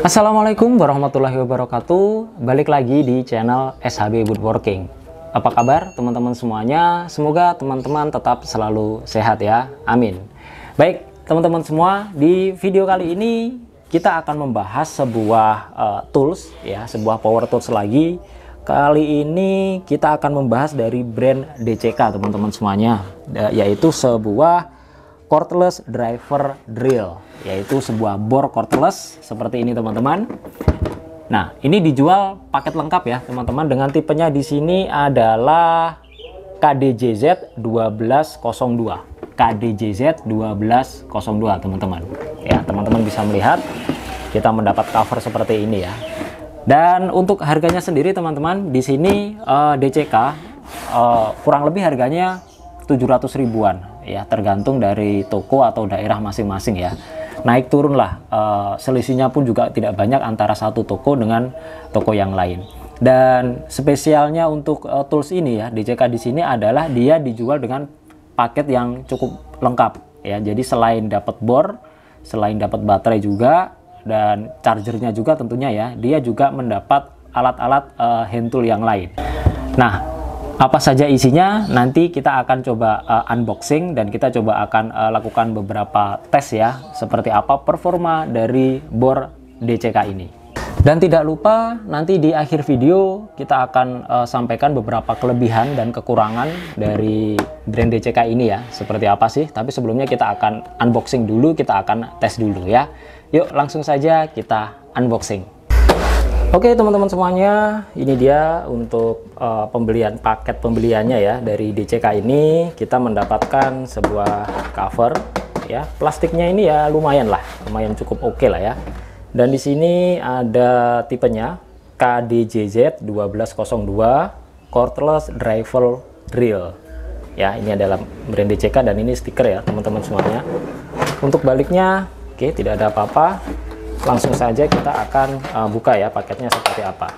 Assalamualaikum warahmatullahi wabarakatuh. Balik lagi di channel SHB Woodworking. Apa kabar teman-teman semuanya? Semoga teman-teman tetap selalu sehat ya. Amin. Baik teman-teman semua, di video kali ini kita akan membahas sebuah tools ya, sebuah power tools lagi. Kali ini kita akan membahas dari brand DCK teman-teman semuanya, yaitu sebuah cordless driver drill, yaitu sebuah bor cordless seperti ini teman-teman. Nah, ini dijual paket lengkap ya teman-teman, dengan tipenya di sini adalah KDJZ 1202. KDJZ 1202 teman-teman. Ya, teman-teman bisa melihat kita mendapat cover seperti ini ya. Dan untuk harganya sendiri teman-teman, di sini DCK kurang lebih harganya 700 ribuan ya, tergantung dari toko atau daerah masing-masing ya. Naik turun lah, selisihnya pun juga tidak banyak antara satu toko dengan toko yang lain. Dan spesialnya untuk tools ini ya, DCK di sini adalah dia dijual dengan paket yang cukup lengkap ya. Jadi selain dapat bor, selain dapat baterai juga dan chargernya juga tentunya ya, dia juga mendapat alat-alat hand tool yang lain. Nah, apa saja isinya nanti kita akan coba unboxing dan kita coba akan lakukan beberapa tes ya, seperti apa performa dari bor DCK ini. Dan tidak lupa nanti di akhir video kita akan sampaikan beberapa kelebihan dan kekurangan dari brand DCK ini ya, seperti apa sih. Tapi sebelumnya kita akan unboxing dulu, kita akan tes dulu ya. Yuk langsung saja kita unboxing. Oke teman-teman semuanya, ini dia untuk paket pembeliannya ya. Dari DCK ini kita mendapatkan sebuah cover ya. Plastiknya ini ya lumayan lah, lumayan cukup oke lah ya. Dan di sini ada tipenya KDJZ 1202 cordless driver drill ya. Ini adalah brand DCK dan ini stiker ya teman-teman semuanya. Untuk baliknya oke, tidak ada apa-apa. Langsung saja kita akan buka ya paketnya seperti apa.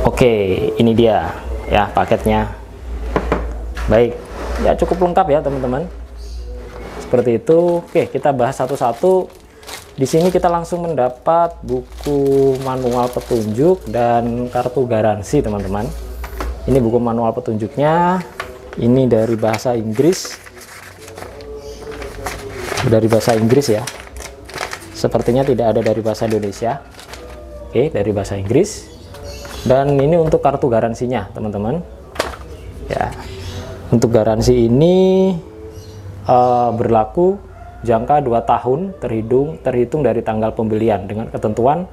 Oke, ini dia ya paketnya. Baik, ya cukup lengkap ya teman-teman. Seperti itu. Oke, kita bahas satu-satu. Di sini kita langsung mendapat buku manual petunjuk dan kartu garansi teman-teman. Ini buku manual petunjuknya. Ini dari bahasa Inggris. Dari bahasa Inggris ya, sepertinya tidak ada dari bahasa Indonesia. Oke, dari bahasa Inggris. Dan ini untuk kartu garansinya teman-teman ya. Untuk garansi ini berlaku jangka 2 tahun terhitung dari tanggal pembelian, dengan ketentuan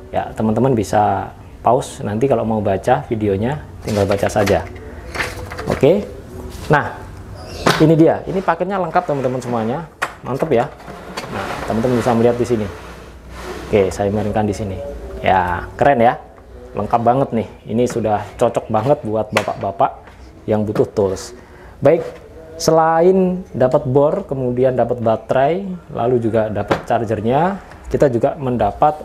ya. Teman-teman bisa pause nanti kalau mau baca videonya, tinggal baca saja. Oke, nah ini dia, ini paketnya lengkap teman-teman semuanya. Mantap ya. Nah, teman-teman bisa melihat di sini. Oke, saya miringkan di sini. Ya, keren ya. Lengkap banget nih. Ini sudah cocok banget buat bapak-bapak yang butuh tools. Baik, selain dapat bor, kemudian dapat baterai, lalu juga dapat chargernya, kita juga mendapat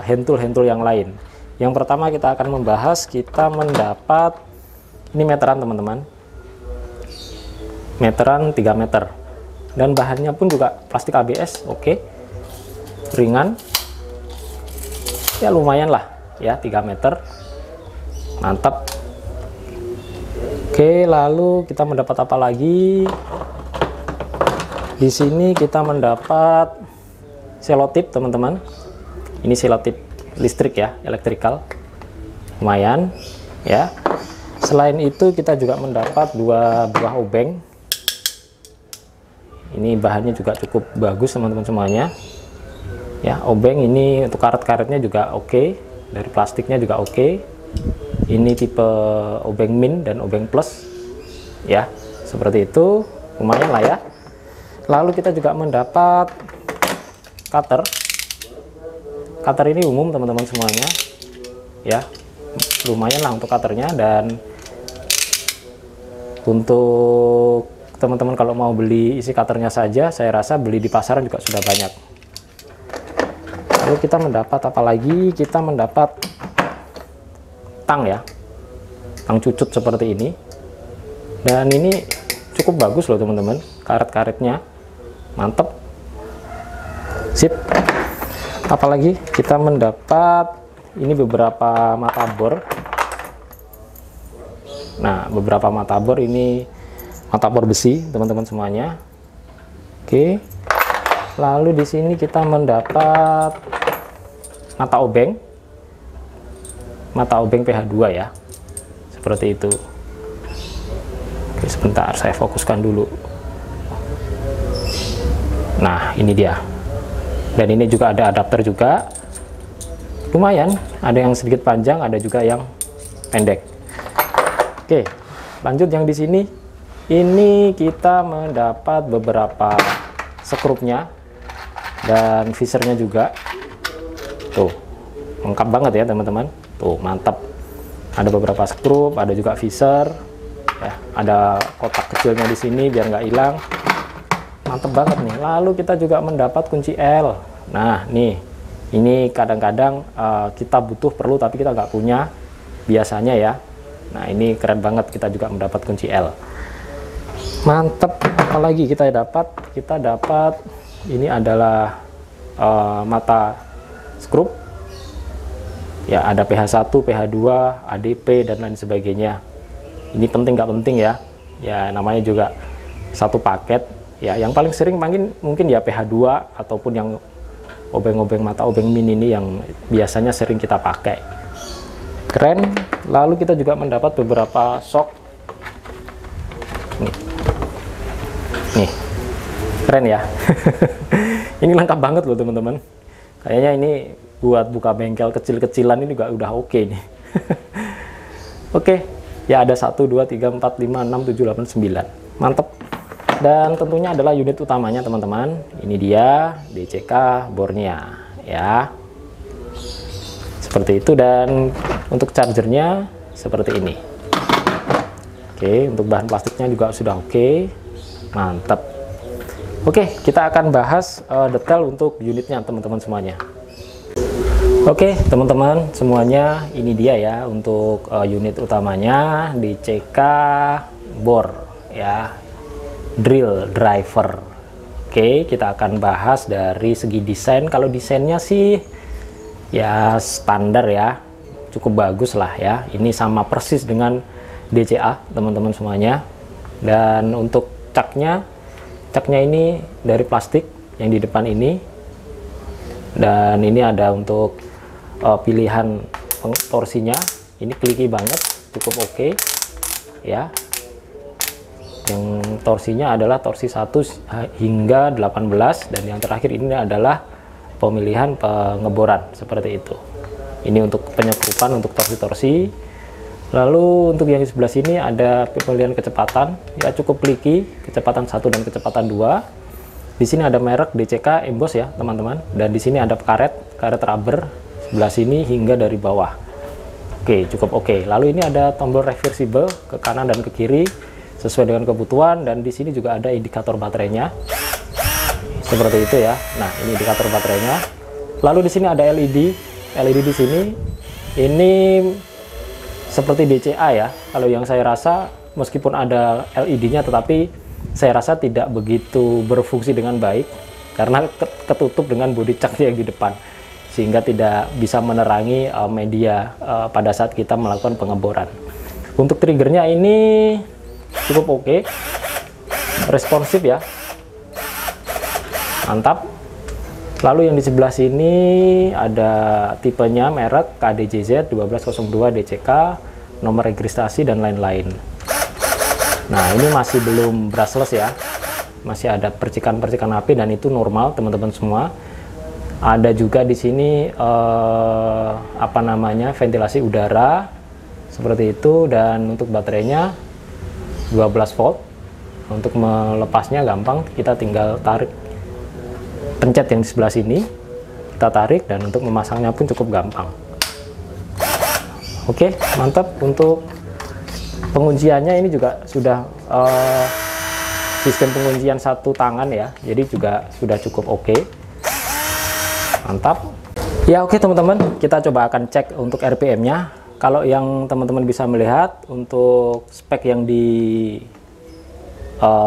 hand tool yang lain. Yang pertama kita akan membahas, kita mendapat ini meteran teman-teman. Meteran 3 meter. Dan bahannya pun juga plastik ABS, oke. Ringan ya, lumayan lah ya, 3 meter, mantap. Oke, lalu kita mendapat apa lagi? Di sini kita mendapat selotip teman-teman. Ini selotip listrik ya, elektrikal, lumayan ya. Selain itu kita juga mendapat 2 buah obeng. Ini bahannya juga cukup bagus teman-teman semuanya ya. Obeng ini untuk karet-karetnya juga oke, dari plastiknya juga oke. Ini tipe obeng min dan obeng plus ya, seperti itu, lumayan lah ya. Lalu kita juga mendapat cutter. Cutter ini umum teman-teman semuanya ya, lumayan lah untuk cutternya. Dan untuk teman-teman kalau mau beli isi cutternya saja, saya rasa beli di pasaran juga sudah banyak. Lalu kita mendapat apa lagi? Kita mendapat tang ya, tang cucut seperti ini. Dan ini cukup bagus loh teman-teman, karet-karetnya mantep. Sip. Apalagi kita mendapat ini beberapa mata bor. Nah, beberapa mata bor ini mata bor besi, teman-teman semuanya. Oke. Lalu di sini kita mendapat mata obeng. Mata obeng PH2 ya. Seperti itu. Oke, sebentar saya fokuskan dulu. Nah, ini dia. Dan ini juga ada adapter juga. Lumayan, ada yang sedikit panjang, ada juga yang pendek. Oke, lanjut yang di sini. Ini kita mendapat beberapa skrupnya dan visernya juga. Tuh, lengkap banget ya teman-teman. Tuh, mantap. Ada beberapa skrup, ada juga visor. Ya, ada kotak kecilnya di sini biar nggak hilang. Mantap banget nih. Lalu kita juga mendapat kunci L. Nah, nih, ini kadang-kadang kita perlu tapi kita nggak punya biasanya ya. Nah, ini keren banget, kita juga mendapat kunci L. Mantap. Apalagi kita dapat ini adalah mata skrup ya, ada PH1, PH2, ADP dan lain sebagainya. Ini penting nggak penting ya, ya namanya juga satu paket ya. Yang paling sering mungkin ya PH2 ataupun yang obeng-obeng mata obeng mini ini yang biasanya sering kita pakai. Keren. Lalu kita juga mendapat beberapa shock nih, keren ya. Ini lengkap banget loh teman-teman. Kayaknya ini buat buka bengkel kecil-kecilan ini juga udah oke nih. Oke, ya ada 1, 2, 3, 4, 5, 6, 7, 8, 9. Mantep. Dan tentunya adalah unit utamanya teman-teman. Ini dia DCK bornya ya. Seperti itu, dan untuk chargernya seperti ini. Oke, untuk bahan plastiknya juga sudah oke. Mantap. Oke, kita akan bahas detail untuk unitnya teman-teman semuanya. Oke teman-teman semuanya, ini dia ya untuk unit utamanya DCK bor ya, drill driver. Oke, kita akan bahas dari segi desain. Kalau desainnya sih ya standar ya, cukup bagus lah ya. Ini sama persis dengan DCA teman-teman semuanya. Dan untuk caknya ini dari plastik yang di depan ini, dan ini ada untuk pilihan torsinya. Ini kliki banget, cukup oke ya. Yang torsinya adalah torsi 1 hingga 18, dan yang terakhir ini adalah pemilihan pengeboran seperti itu. Ini untuk penyekrupan untuk torsi-torsi. Lalu untuk yang di sebelah sini ada pemilihan kecepatan ya, cukup kliki, kecepatan 1 dan kecepatan 2. Di sini ada merek DCK emboss ya teman-teman, dan di sini ada karet rubber sebelah sini hingga dari bawah. Oke, cukup oke. Lalu ini ada tombol reversible ke kanan dan ke kiri sesuai dengan kebutuhan, dan di sini juga ada indikator baterainya seperti itu ya. Nah, ini indikator baterainya. Lalu di sini ada LED di sini. Ini seperti DCA ya. Kalau yang saya rasa meskipun ada LED-nya, tetapi saya rasa tidak begitu berfungsi dengan baik karena ketutup dengan body chuck yang di depan, sehingga tidak bisa menerangi media pada saat kita melakukan pengeboran. Untuk triggernya ini cukup oke, responsif ya, mantap. Lalu yang di sebelah sini ada tipenya merek KDJZ 1202 DCK, nomor registrasi dan lain-lain. Nah, ini masih belum brushless ya, masih ada percikan-percikan api, dan itu normal teman-teman semua. Ada juga di sini ventilasi udara seperti itu, dan untuk baterainya 12 volt. Untuk melepasnya gampang, kita tinggal tarik pencet yang di sebelah sini, kita tarik, dan untuk memasangnya pun cukup gampang. Oke, mantap. Untuk pengunciannya ini juga sudah sistem penguncian satu tangan ya, jadi juga sudah cukup oke. Mantap ya. Oke teman-teman, kita coba akan cek untuk RPM-nya. Kalau yang teman-teman bisa melihat untuk spek yang di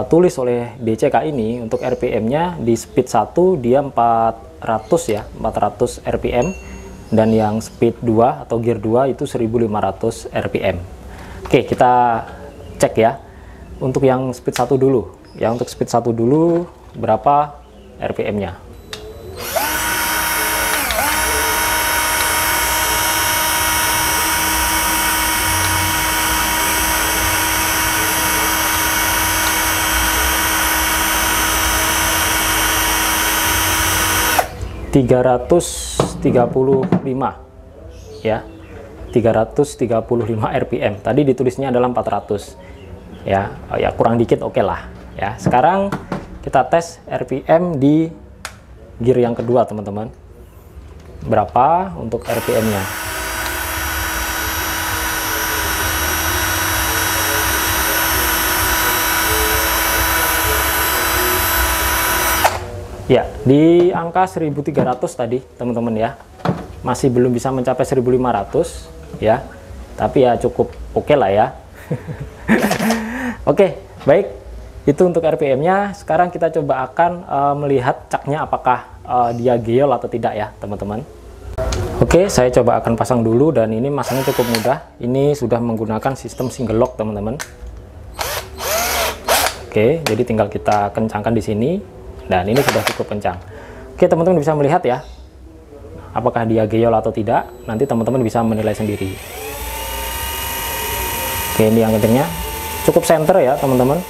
tulis oleh DCK ini untuk RPM-nya di speed 1 dia 400 ya, 400 RPM, dan yang speed 2 atau gear 2 itu 1500 RPM. Oke, kita cek ya. Untuk yang speed 1 dulu. Ya, untuk speed 1 dulu berapa RPM-nya? ...335 ya, 335 RPM. Tadi ditulisnya adalah 400 ya, ya kurang dikit, oke lah ya. Sekarang kita tes RPM di gear yang kedua teman-teman, berapa untuk RPM-nya. Ya, di angka 1300 tadi teman-teman ya, masih belum bisa mencapai 1500 ya, tapi ya cukup oke lah ya. Oke, baik, itu untuk RPM-nya. Sekarang kita coba akan melihat caknya apakah dia geol atau tidak ya teman-teman. Oke, saya coba akan pasang dulu, dan ini masangnya cukup mudah. Ini sudah menggunakan sistem single lock teman-teman. Oke, jadi tinggal kita kencangkan di sini. Dan ini sudah cukup kencang. Oke, teman-teman bisa melihat ya, apakah dia geol atau tidak. Nanti teman-teman bisa menilai sendiri. Oke, ini yang kencangnya cukup center ya teman-teman.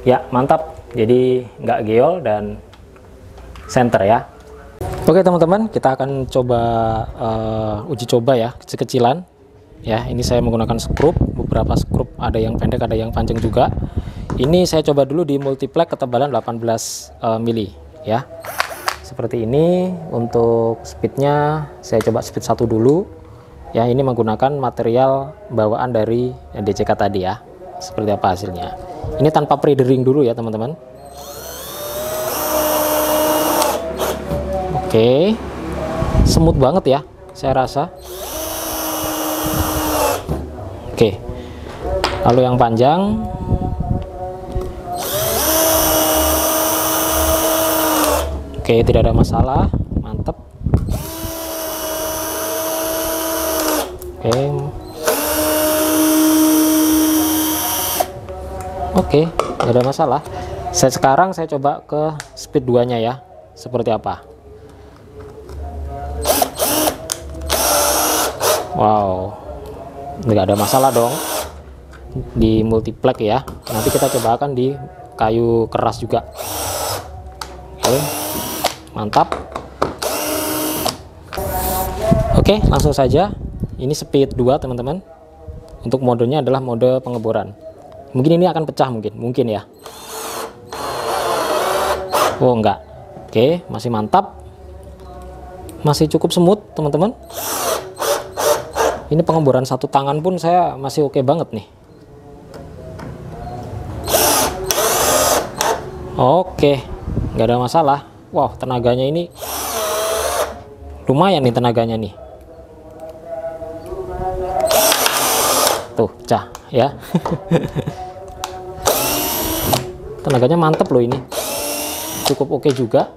Ya, mantap. Jadi nggak geol dan center ya. Oke teman-teman, kita akan coba uji coba ya, kecil-kecilan. Ya, ini saya menggunakan skrup, beberapa skrup, ada yang pendek, ada yang panjang juga. Ini saya coba dulu di multiplek ketebalan 18 mili ya. Seperti ini. Untuk speednya saya coba speed 1 dulu. Ya, ini menggunakan material bawaan dari DCK tadi ya. Seperti apa hasilnya. Ini tanpa pre-dering dulu ya teman-teman. Oke. Smooth banget ya, saya rasa. Oke, lalu yang panjang. Oke, tidak ada masalah, mantap. Oke, tidak ada masalah. Sekarang saya coba ke speed 2-nya ya, seperti apa. Wow, nggak ada masalah dong di multiplek ya. Nanti kita coba akan di kayu keras juga. Oke, mantap. Oke, langsung saja. Ini speed 2 teman-teman. Untuk modenya adalah mode pengeboran. Mungkin ini akan pecah, mungkin ya. Oh enggak. Oke, masih mantap, masih cukup smooth teman-teman. Ini pengeboran satu tangan pun saya masih oke banget nih. Oke, nggak ada masalah. Wow, tenaganya ini lumayan nih tenaganya nih. Tuh, cah ya. Tenaganya mantep loh ini. Cukup oke juga.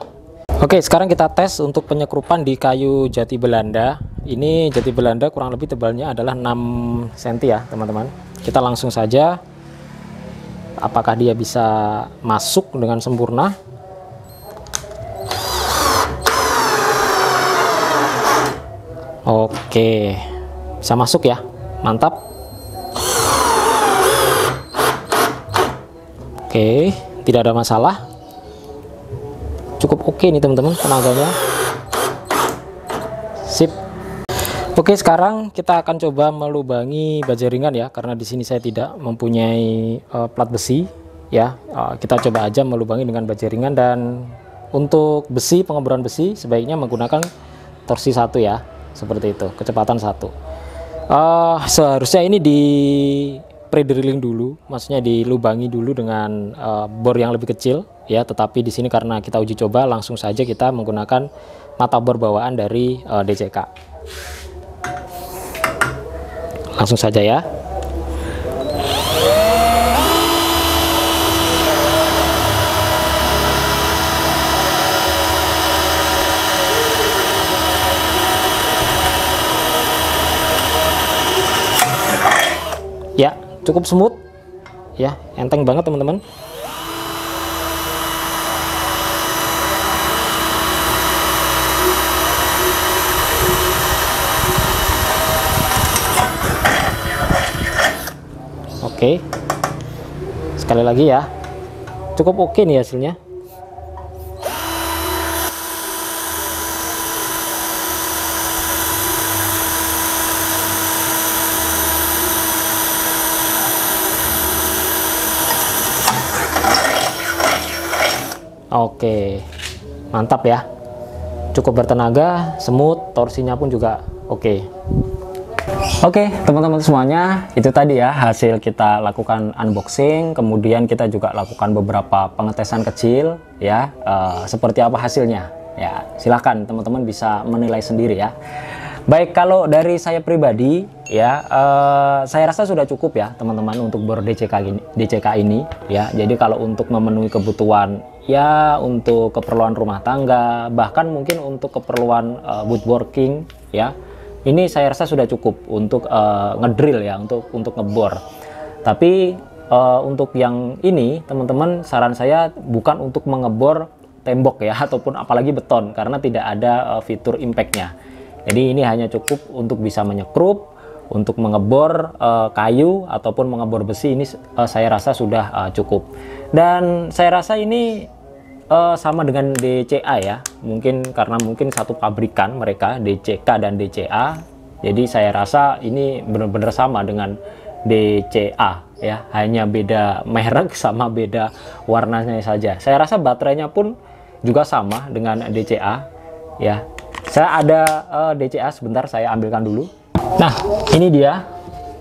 Oke, sekarang kita tes untuk penyekrupan di kayu jati Belanda. Ini jati Belanda kurang lebih tebalnya adalah 6 cm ya teman-teman. Kita langsung saja, apakah dia bisa masuk dengan sempurna. Oke, bisa masuk ya, mantap. Oke, tidak ada masalah, cukup oke nih teman-teman tenaganya. Sip. Oke, sekarang kita akan coba melubangi baja ringan ya, karena di sini saya tidak mempunyai plat besi ya. Kita coba aja melubangi dengan baja ringan, dan untuk besi, pengeboran besi sebaiknya menggunakan torsi 1 ya, seperti itu, kecepatan 1. Seharusnya ini di pre-drilling dulu, maksudnya dilubangi dulu dengan bor yang lebih kecil ya, tetapi di sini karena kita uji coba, langsung saja kita menggunakan mata bor bawaan dari DCK. langsung saja ya. Ya, cukup smooth ya, enteng banget teman-teman. Oke, sekali lagi ya, cukup oke nih hasilnya. Oke, mantap ya, cukup bertenaga, smooth, torsinya pun juga oke. Oke, teman-teman semuanya, itu tadi ya hasil kita lakukan unboxing, kemudian kita juga lakukan beberapa pengetesan kecil ya, seperti apa hasilnya ya, silahkan teman-teman bisa menilai sendiri ya. Baik, kalau dari saya pribadi ya, saya rasa sudah cukup ya teman-teman untuk bor DCK ini ya. Jadi kalau untuk memenuhi kebutuhan ya, untuk keperluan rumah tangga, bahkan mungkin untuk keperluan woodworking ya, ini saya rasa sudah cukup untuk ngedrill ya, untuk ngebor. Tapi untuk yang ini teman-teman, saran saya bukan untuk mengebor tembok ya, ataupun apalagi beton, karena tidak ada fitur impact-nya. Jadi ini hanya cukup untuk bisa menyekrup, untuk mengebor kayu ataupun mengebor besi. Ini saya rasa sudah cukup. Dan saya rasa ini sama dengan DCA ya, mungkin karena mungkin satu pabrikan mereka, DCK dan DCA. Jadi saya rasa ini benar-benar sama dengan DCA ya, hanya beda merek sama beda warnanya saja. Saya rasa baterainya pun juga sama dengan DCA ya. Saya ada DCA, sebentar saya ambilkan dulu. Nah, ini dia.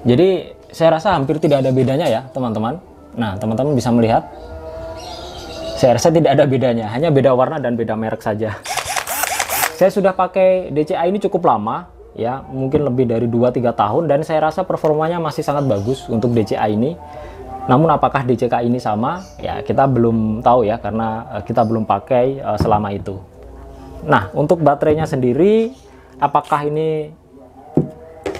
Jadi saya rasa hampir tidak ada bedanya ya teman-teman. Nah, teman-teman bisa melihat, saya rasa tidak ada bedanya, hanya beda warna dan beda merek saja. Saya sudah pakai DCA ini cukup lama ya, mungkin lebih dari 2-3 tahun, dan saya rasa performanya masih sangat bagus untuk DCA ini. Namun apakah DCK ini sama? Ya, kita belum tahu ya, karena kita belum pakai selama itu. Nah, untuk baterainya sendiri, apakah ini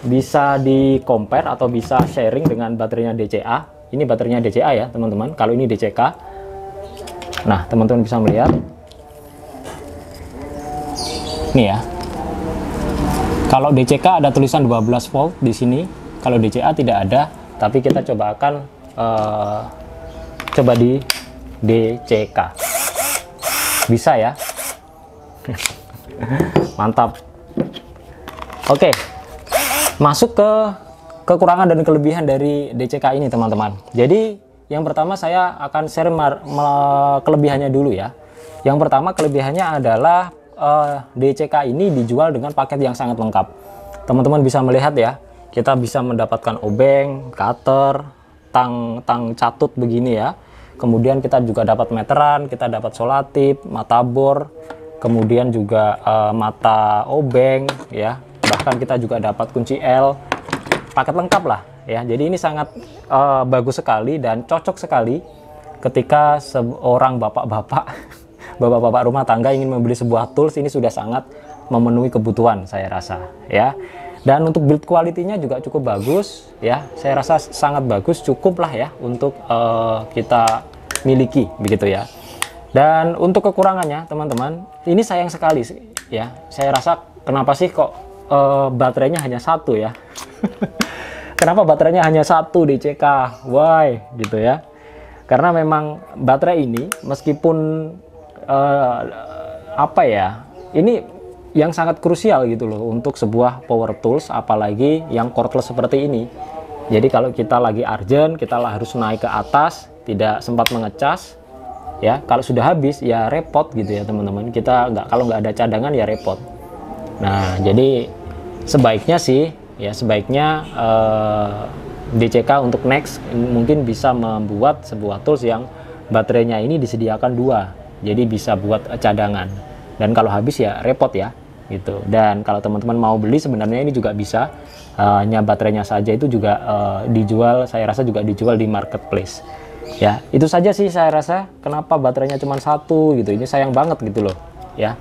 bisa di compare atau bisa sharing dengan baterainya DCA? Ini baterainya DCA ya teman-teman, kalau ini DCK. Nah, teman-teman bisa melihat ini ya, kalau DCK ada tulisan 12 volt di sini, kalau DCA tidak ada. Tapi kita coba akan coba di DCK, bisa ya. Mantap. Oke, masuk ke kekurangan dan kelebihan dari DCK ini teman-teman. Jadi yang pertama saya akan share kelebihannya dulu ya. Yang pertama kelebihannya adalah DCK ini dijual dengan paket yang sangat lengkap. Teman-teman bisa melihat ya, kita bisa mendapatkan obeng, cutter, tang catut begini ya. Kemudian kita juga dapat meteran, kita dapat solatip, mata bor, kemudian juga mata obeng ya. Bahkan kita juga dapat kunci L, paket lengkap lah ya. Jadi ini sangat bagus sekali dan cocok sekali ketika seorang bapak-bapak rumah tangga ingin membeli sebuah tools. Ini sudah sangat memenuhi kebutuhan saya rasa ya. Dan untuk build quality-nya juga cukup bagus ya, saya rasa sangat bagus, cukup lah ya untuk kita miliki begitu ya. Dan untuk kekurangannya teman-teman, ini sayang sekali ya, saya rasa kenapa sih kok baterainya hanya satu ya. Kenapa baterainya hanya satu DCK, why gitu ya. Karena memang baterai ini meskipun apa ya, ini yang sangat krusial gitu loh untuk sebuah power tools, apalagi yang cordless seperti ini. Jadi kalau kita lagi urgent, kita harus naik ke atas, tidak sempat mengecas ya. Kalau sudah habis ya repot gitu ya teman-teman. Kita kalau nggak ada cadangan ya repot. Nah, jadi sebaiknya sih ya, sebaiknya DCK untuk next mungkin bisa membuat sebuah tools yang baterainya ini disediakan dua, jadi bisa buat cadangan. Dan kalau habis ya repot ya. gitu. Dan kalau teman-teman mau beli sebenarnya ini juga bisa, hanya baterainya saja itu juga dijual, saya rasa juga dijual di marketplace. Ya, itu saja sih saya rasa. Kenapa baterainya cuma satu gitu, ini sayang banget gitu loh ya.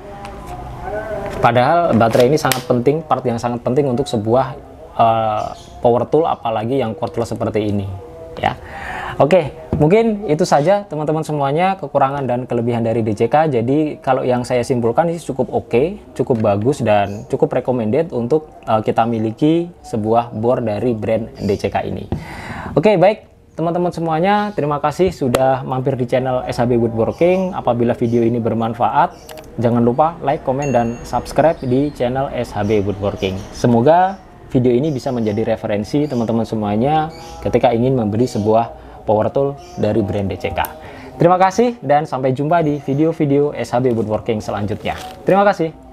Padahal baterai ini sangat penting, part yang sangat penting untuk sebuah power tool, apalagi yang cordless seperti ini ya. Oke, mungkin itu saja teman-teman semuanya, kekurangan dan kelebihan dari DCK. Jadi kalau yang saya simpulkan ini cukup oke, cukup bagus dan cukup recommended untuk kita miliki sebuah bor dari brand DCK ini. Oke, baik teman-teman semuanya, terima kasih sudah mampir di channel SHB Woodworking. Apabila video ini bermanfaat, jangan lupa like, komen, dan subscribe di channel SHB Woodworking. Semoga video ini bisa menjadi referensi teman-teman semuanya ketika ingin membeli sebuah power tool dari brand DCK. Terima kasih dan sampai jumpa di video-video SHB Woodworking selanjutnya. Terima kasih.